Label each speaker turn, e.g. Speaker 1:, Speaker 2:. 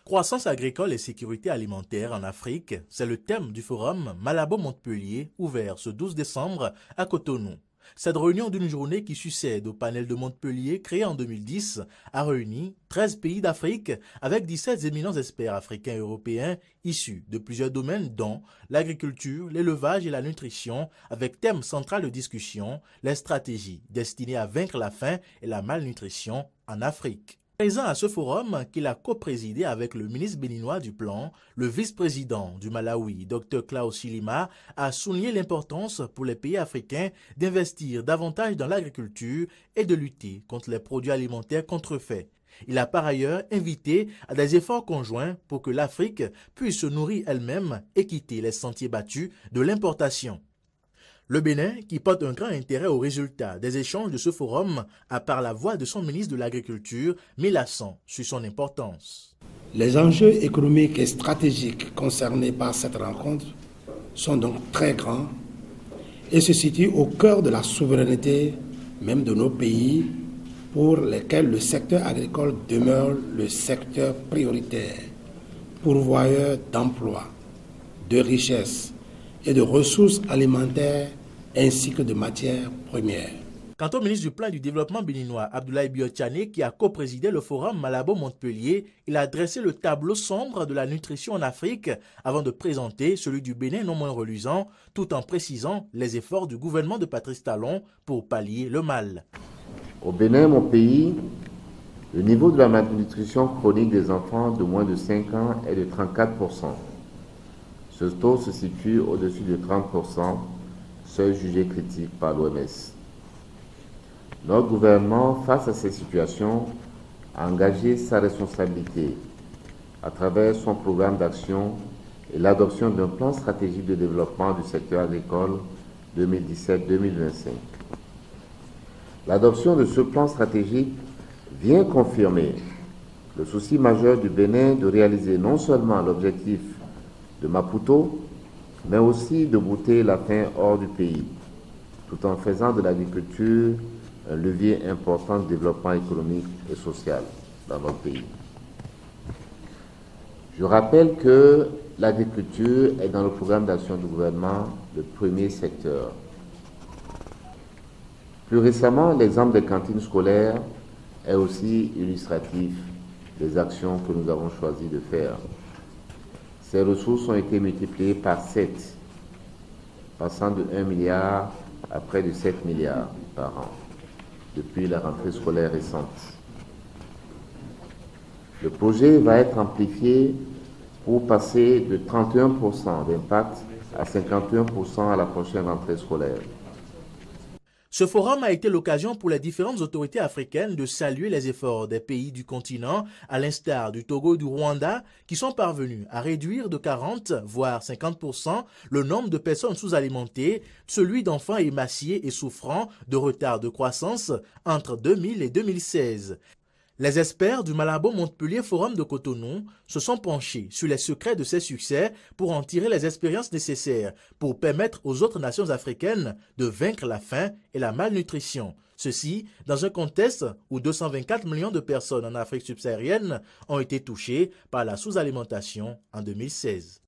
Speaker 1: Croissance agricole et sécurité alimentaire en Afrique, c'est le thème du forum Malabo-Montpellier ouvert ce 12 décembre à Cotonou. Cette réunion d'une journée qui succède au panel de Montpellier créé en 2010 a réuni 13 pays d'Afrique avec 17 éminents experts africains et européens issus de plusieurs domaines dont l'agriculture, l'élevage et la nutrition avec thème central de discussion, les stratégies destinées à vaincre la faim et la malnutrition en Afrique. Présent à ce forum qu'il a co-présidé avec le ministre béninois du Plan, le vice-président du Malawi, Dr Klaus Chilima, a souligné l'importance pour les pays africains d'investir davantage dans l'agriculture et de lutter contre les produits alimentaires contrefaits. Il a par ailleurs invité à des efforts conjoints pour que l'Afrique puisse se nourrir elle-même et quitter les sentiers battus de l'importation. Le Bénin, qui porte un grand intérêt aux résultats des échanges de ce forum, a par la voix de son ministre de l'Agriculture mis l'accent sur son importance.
Speaker 2: Les enjeux économiques et stratégiques concernés par cette rencontre sont donc très grands et se situent au cœur de la souveraineté même de nos pays pour lesquels le secteur agricole demeure le secteur prioritaire, pourvoyeur d'emplois, de richesses et de ressources alimentaires ainsi que de matières premières.
Speaker 1: Quant au ministre du Plan et du Développement béninois, Abdoulaye Biotchane, qui a co-présidé le forum Malabo-Montpellier, il a dressé le tableau sombre de la nutrition en Afrique avant de présenter celui du Bénin non moins reluisant, tout en précisant les efforts du gouvernement de Patrice Talon pour pallier le mal.
Speaker 3: Au Bénin, mon pays, le niveau de la malnutrition chronique des enfants de moins de 5 ans est de 34%. Ce taux se situe au-dessus de 30%, seuil jugé critique par l'OMS. Notre gouvernement, face à ces situations, a engagé sa responsabilité à travers son programme d'action et l'adoption d'un plan stratégique de développement du secteur agricole 2017-2025. L'adoption de ce plan stratégique vient confirmer le souci majeur du Bénin de réaliser non seulement l'objectif de Maputo, mais aussi de bouter la faim hors du pays, tout en faisant de l'agriculture un levier important de développement économique et social dans notre pays. Je rappelle que l'agriculture est dans le programme d'action du gouvernement le premier secteur. Plus récemment, l'exemple des cantines scolaires est aussi illustratif des actions que nous avons choisi de faire. Ces ressources ont été multipliées par 7, passant de 1 milliard à près de 7 milliards par an, depuis la rentrée scolaire récente. Le projet va être amplifié pour passer de 31% d'impact à 51% à la prochaine rentrée scolaire.
Speaker 1: Ce forum a été l'occasion pour les différentes autorités africaines de saluer les efforts des pays du continent, à l'instar du Togo et du Rwanda, qui sont parvenus à réduire de 40 voire 50% le nombre de personnes sous-alimentées, celui d'enfants émaciés et souffrant de retard de croissance entre 2000 et 2016. Les experts du Malabo-Montpellier Forum de Cotonou se sont penchés sur les secrets de ces succès pour en tirer les expériences nécessaires pour permettre aux autres nations africaines de vaincre la faim et la malnutrition. Ceci dans un contexte où 224 millions de personnes en Afrique subsaharienne ont été touchées par la sous-alimentation en 2016.